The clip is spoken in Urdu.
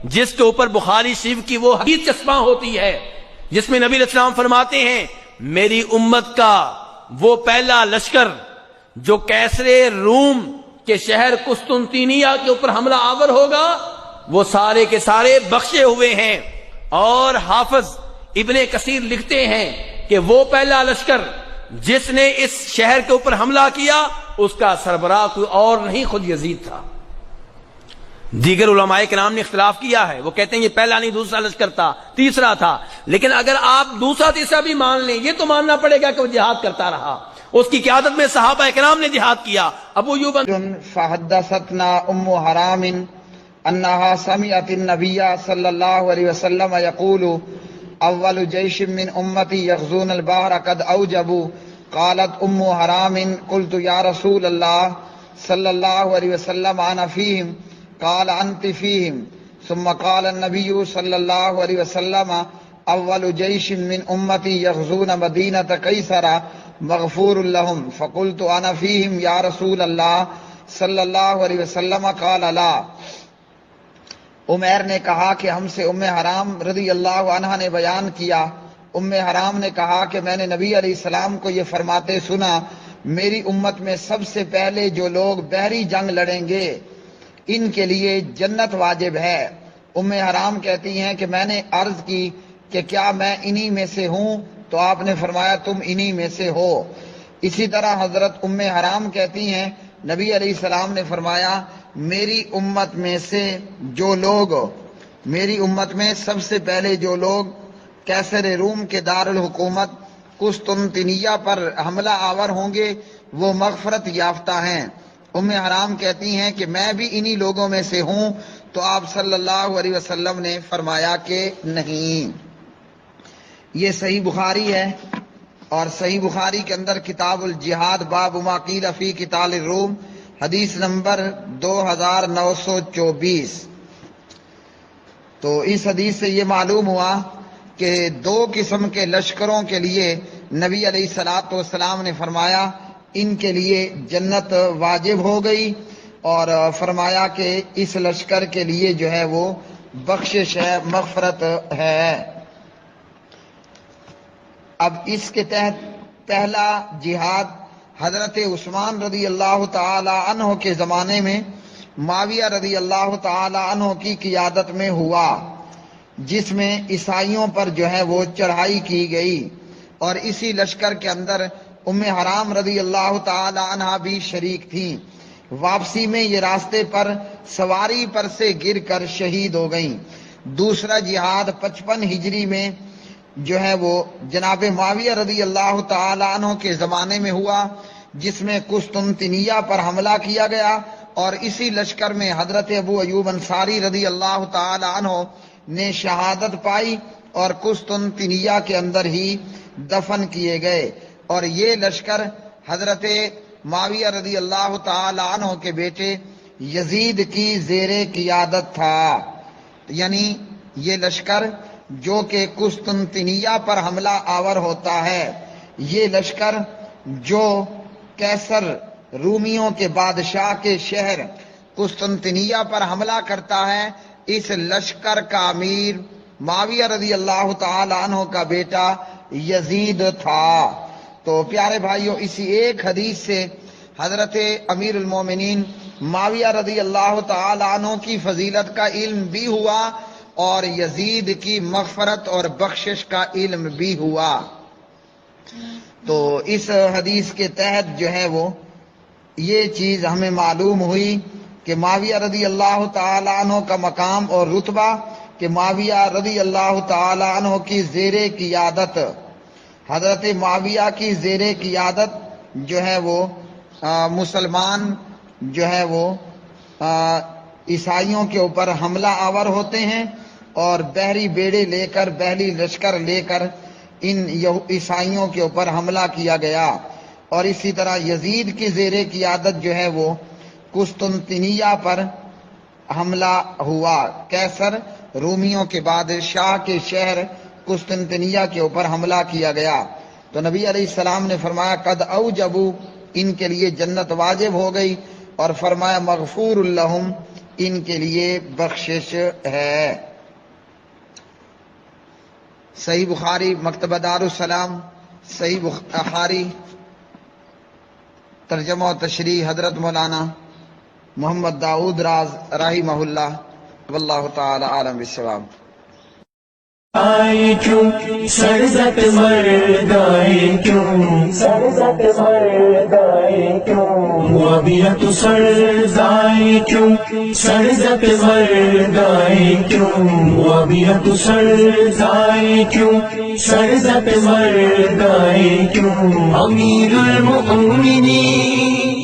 جس کے اوپر بخاری شریف کی وہ حدیث چسپاں ہوتی ہے جس میں نبی علیہ السلام فرماتے ہیں میری امت کا وہ پہلا لشکر جو کیسر روم کے شہر قسطنطنیہ کے اوپر حملہ آور ہوگا وہ سارے کے سارے بخشے ہوئے ہیں۔ اور حافظ ابن کثیر لکھتے ہیں کہ وہ پہلا لشکر جس نے اس شہر کے اوپر حملہ کیا اس کا سربراہ کوئی اور نہیں، خود یزید تھا۔ دیگر علماء کرام نے اختلاف کیا ہے، وہ کہتے ہیں یہ پہلا نہیں دوسرا لشکر تھا، تیسرا تھا، لیکن اگر آپ دوسرا تیسرا بھی مان لیں یہ تو ماننا پڑے گا کہ وہ جہاد کرتا رہا، اس کی قیادت میں صحابہ کرام نے جہاد کیا۔ ابو ایوب فحدثتنا ام حرام انها سمعت النبي صلى الله عليه وسلم يقول اول جيش من امتي يغزون البحر قد اوجبوا قالت ام حرام قلت يا رسول الله صلى الله عليه وسلم انا فيهم قال انت فيهم ثم قال النبي صلى الله عليه وسلم اول جيش من امتي يغزون مدينة قيصر مغفور لهم فقلت انا فيهم يا رسول الله صلى الله عليه وسلم قال لا۔ عمیر نے کہا کہ ہم سے ام حرام رضی اللہ عنہ نے بیان کیا، ام حرام نے کہا کہ میں نے نبی علیہ السلام کو یہ فرماتے سنا میری امت میں سب سے پہلے جو لوگ بحری جنگ لڑیں گے ان کے لیے جنت واجب ہے۔ ام حرام کہتی ہیں کہ میں نے عرض کی کہ کیا میں انہی میں سے ہوں، تو آپ نے فرمایا تم انہی میں سے ہو۔ اسی طرح حضرت ام حرام کہتی ہیں نبی علیہ السلام نے فرمایا میری امت میں سے جو لوگ، میری امت میں سب سے پہلے جو لوگ کیسر روم کے دارالحکومت قسطنطنیہ پر حملہ آور ہوں گے وہ مغفرت یافتہ ہیں۔ ام حرام کہتی ہیں کہ میں بھی انہی لوگوں میں سے ہوں، تو آپ صلی اللہ علیہ وسلم نے فرمایا کہ نہیں۔ یہ صحیح بخاری ہے، اور صحیح بخاری کے اندر کتاب الجہاد باب ما قیل فی قتال الروم حدیث نمبر 2924۔ تو اس حدیث سے یہ معلوم ہوا کہ دو قسم کے لشکروں کے لیے نبی علیہ الصلوۃ والسلام نے فرمایا ان کے لیے جنت واجب ہو گئی، اور فرمایا کہ اس لشکر کے لیے جو ہے وہ بخشش ہے، مغفرت ہے۔ اب اس کے تحت پہلا جہاد حضرت عثمان رضی اللہ تعالی عنہ کے زمانے میں معاویہ رضی اللہ تعالی عنہ کی قیادت میں ہوا، جس میں عیسائیوں پر جو ہے وہ چڑھائی کی گئی، اور اسی لشکر کے اندر ام حرام رضی اللہ تعالی عنہ بھی شریک تھیں۔ واپسی میں یہ راستے پر سواری پر سے گر کر شہید ہو گئیں۔ دوسرا جہاد 55 ہجری میں جو ہے وہ جناب معاویہ رضی اللہ تعالی عنہ کے زمانے میں ہوا، جس میں قسطنطنیہ پر حملہ کیا گیا، اور اسی لشکر میں حضرت ابو ایوب انصاری رضی اللہ تعالی عنہ نے شہادت پائی اور قسطنطنیہ کے اندر ہی دفن کیے گئے۔ اور یہ لشکر حضرت معاویہ رضی اللہ تعالی عنہ کے بیٹے یزید کی زیر قیادت تھا، یعنی یہ لشکر جو کہ قسطنطنیہ پر حملہ آور ہوتا ہے، یہ لشکر جو کیسر رومیوں کے بادشاہ کے شہر قسطنطنیہ پر حملہ کرتا ہے، اس لشکر کا امیر معاویہ رضی اللہ تعالی عنہ کا بیٹا یزید تھا۔ تو پیارے بھائیوں، اسی ایک حدیث سے حضرت امیر المومنین معاویہ رضی اللہ تعالی عنہ کی فضیلت کا علم بھی ہوا، اور یزید کی مغفرت اور بخشش کا علم بھی ہوا۔ تو اس حدیث کے تحت جو ہے وہ یہ چیز ہمیں معلوم ہوئی کہ معاویہ رضی اللہ تعالی عنہ کا مقام اور رتبہ، کہ معاویہ رضی اللہ تعالی عنہ کی زیر قیادت، حضرت معاویہ کی زیر قیادت جو ہے وہ مسلمان جو ہے وہ عیسائیوں کے اوپر حملہ آور ہوتے ہیں، اور بحری بیڑے لے کر، بحری لشکر لے کر ان عیسائیوں کے اوپر حملہ کیا گیا۔ اور اسی طرح یزید کی زیر قیادت جو ہے وہ قسطنطنیہ پر حملہ ہوا، کیسر رومیوں کے بادشاہ کے شہر قسطنطنیہ کے اوپر حملہ کیا گیا۔ تو نبی علیہ السلام نے فرمایا قد اوجبوا، ان کے لیے جنت واجب ہو گئی، اور فرمایا مغفور لہم، ان کے لیے بخشش ہے۔ صحیح بخاری مکتبہ دارالسلام، صحیح بخاری ترجمہ و تشریح حضرت مولانا محمد داؤد راز رحمہ اللہ، واللہ تعالی عالم بالصواب۔ آئی کیوں سرزد مردائی کیوں سرزد مردائی کیوں وابیت سرزائی کیوں سرزد مردائی کیوں وابیت سرزائی کیوں سرزد مردائی کیوں امیر المؤمنین